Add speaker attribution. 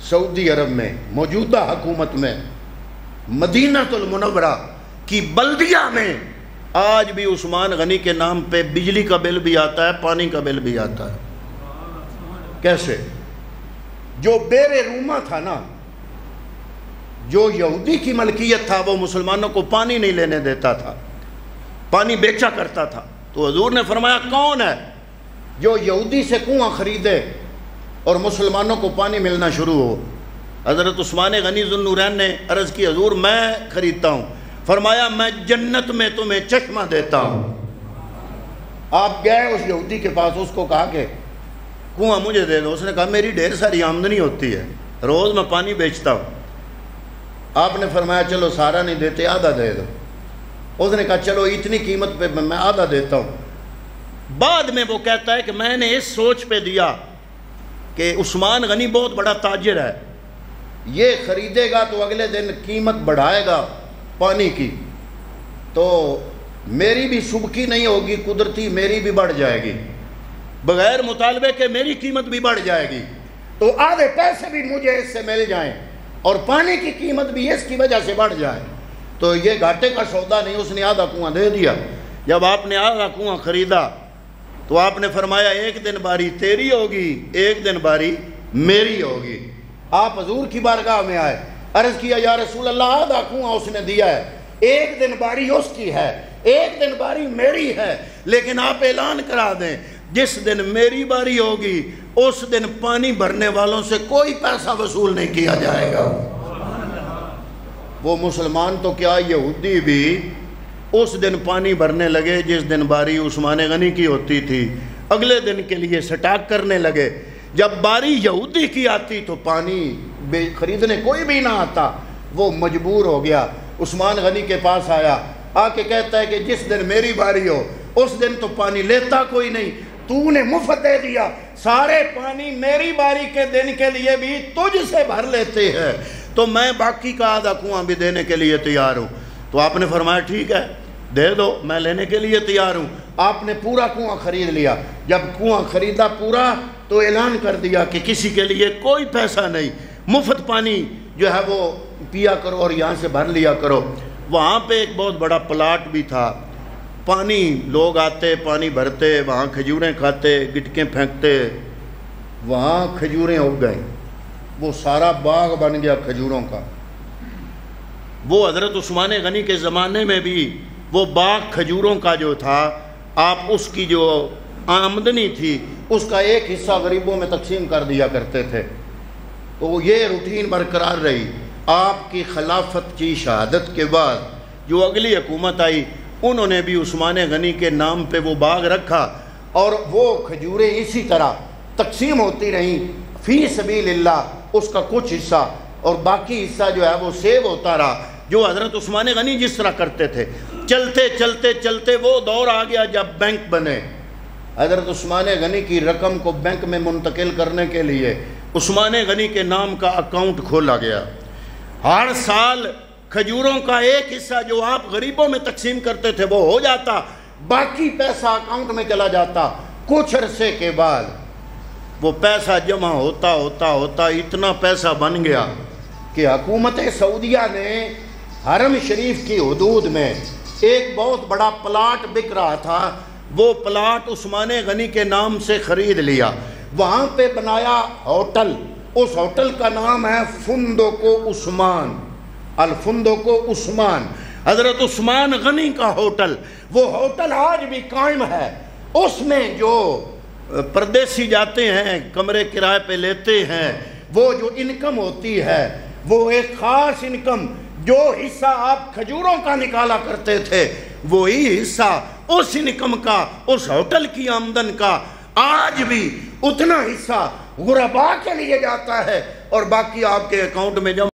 Speaker 1: سعودی عرب میں موجودہ حکومت میں مدینہ المنورہ کی بلدیہ میں آج بھی عثمان غنی کے نام پہ بجلی کا بل بھی آتا ہے، پانی کا بل بھی آتا ہے۔ کیسے؟ جو بیر روما تھا نا، جو یہودی کی ملکیت تھا، وہ مسلمانوں کو پانی نہیں لینے دیتا تھا، پانی بیچا کرتا تھا۔ تو حضور نے فرمایا کون ہے جو یہودی سے کنواں خریدے اور مسلمانوں کو پانی ملنا شروع ہو؟ حضرت عثمان غنی ذو النورین نے عرض کی حضور میں خریدتا ہوں۔ فرمایا میں جنت میں تمہیں چشمہ دیتا ہوں۔ آپ گئے اس یہودی کے پاس، اس کو کہا کہ کنواں مجھے دے دو۔ اس نے کہا میری ڈھیر ساری آمدنی ہوتی ہے، روز میں پانی بیچتا ہوں۔ آپ نے فرمایا چلو سارا نہیں دیتے، آدھا دے دو۔ اس نے کہا چلو اتنی قیمت پہ میں آدھا دیتا ہوں۔ بعد میں وہ کہتا ہے کہ میں نے اس سوچ پہ دیا کہ عثمان غنی بہت بڑا تاجر ہے، یہ خریدے گا تو اگلے دن قیمت بڑھائے گا پانی کی، تو میری بھی سبکی نہیں ہوگی، قدرتی میری بھی بڑھ جائے گی، بغیر مطالبے کے میری قیمت بھی بڑھ جائے گی، تو آدھے پیسے بھی مجھے اس سے مل جائیں اور پانی کی قیمت بھی اس کی وجہ سے بڑھ جائے، تو یہ گھاٹے کا سودا نہیں۔ اس نے آدھا کنواں دے دیا۔ جب آپ نے آدھا کنواں خریدا تو آپ نے فرمایا ایک دن باری تیری ہوگی، ایک دن باری میری ہوگی۔ آپ حضور کی بارگاہ میں آئے، عرض کیا یا رسول اللہ آدھا کنواں اس نے دیا ہے، ایک دن باری اس کی ہے، ایک دن باری میری ہے، لیکن آپ اعلان کرا دیں جس دن میری باری ہوگی اس دن پانی بھرنے والوں سے کوئی پیسہ وصول نہیں کیا جائے گا۔ وہ مسلمان تو کیا یہودی بھی اس دن پانی بھرنے لگے جس دن باری عثمان غنی کی ہوتی تھی، اگلے دن کے لیے سٹاک کرنے لگے۔ جب باری یہودی کی آتی تو پانی خریدنے کوئی بھی نہ آتا، وہ مجبور ہو گیا، عثمان غنی کے پاس آیا، آ کے کہتا ہے کہ جس دن میری باری ہو اس دن تو پانی لیتا کوئی نہیں، تو نے مفت دے دیا، سارے پانی میری باری کے دن کے لیے بھی تجھ سے بھر لیتے ہیں، تو میں باقی کا آدھا کنواں بھی دینے کے لیے تیار ہوں۔ تو آپ نے فرمایا ٹھیک ہے دے دو، میں لینے کے لیے تیار ہوں۔ آپ نے پورا کنواں خرید لیا۔ جب کنواں خریدا پورا تو اعلان کر دیا کہ کسی کے لیے کوئی پیسہ نہیں، مفت پانی جو ہے وہ پیا کرو اور یہاں سے بھر لیا کرو۔ وہاں پہ ایک بہت بڑا پلاٹ بھی تھا، پانی لوگ آتے پانی بھرتے، وہاں کھجوریں کھاتے، گٹکیں پھینکتے، وہاں کھجوریں اگ گئیں، وہ سارا باغ بن گیا کھجوروں کا۔ وہ حضرت عثمان غنی کے زمانے میں بھی وہ باغ کھجوروں کا جو تھا، آپ اس کی جو آمدنی تھی اس کا ایک حصہ غریبوں میں تقسیم کر دیا کرتے تھے۔ تو یہ روٹین برقرار رہی۔ آپ کی خلافت کی شہادت کے بعد جو اگلی حکومت آئی انہوں نے بھی عثمان غنی کے نام پہ وہ باغ رکھا، اور وہ کھجوریں اسی طرح تقسیم ہوتی رہیں فی سبیل اللہ، اس کا کچھ حصہ اور باقی حصہ جو ہے وہ سیو ہوتا رہا، جو حضرت عثمان غنی جس طرح کرتے تھے۔ چلتے چلتے چلتے وہ دور آ گیا جب بینک بنے۔ حضرت عثمان غنی کی رقم کو بینک میں منتقل کرنے کے لیے عثمان غنی کے نام کا اکاؤنٹ کھولا گیا۔ ہر سال کھجوروں کا ایک حصہ جو آپ غریبوں میں تقسیم کرتے تھے وہ ہو جاتا، باقی پیسہ اکاؤنٹ میں چلا جاتا۔ کچھ عرصے کے بعد وہ پیسہ جمع ہوتا ہوتا ہوتا اتنا پیسہ بن گیا کہ حکومت سعودیہ نے حرم شریف کی حدود میں ایک بہت بڑا پلاٹ بک رہا تھا، وہ پلاٹ عثمان غنی کے نام سے خرید لیا، وہاں پہ بنایا ہوٹل۔ اس ہوٹل کا نام ہے فندق عثمان، الفندق عثمان، حضرت عثمان غنی کا ہوٹل۔ وہ ہوٹل آج بھی قائم ہے۔ اس میں جو پردیسی جاتے ہیں کمرے کرائے پہ لیتے ہیں، وہ جو انکم ہوتی ہے وہ ایک خاص انکم، جو حصہ آپ کھجوروں کا نکالا کرتے تھے وہی حصہ اس انکم کا، اس ہوٹل کی آمدن کا آج بھی اتنا حصہ غرباء کے لیے جاتا ہے اور باقی آپ کے اکاؤنٹ میں جمع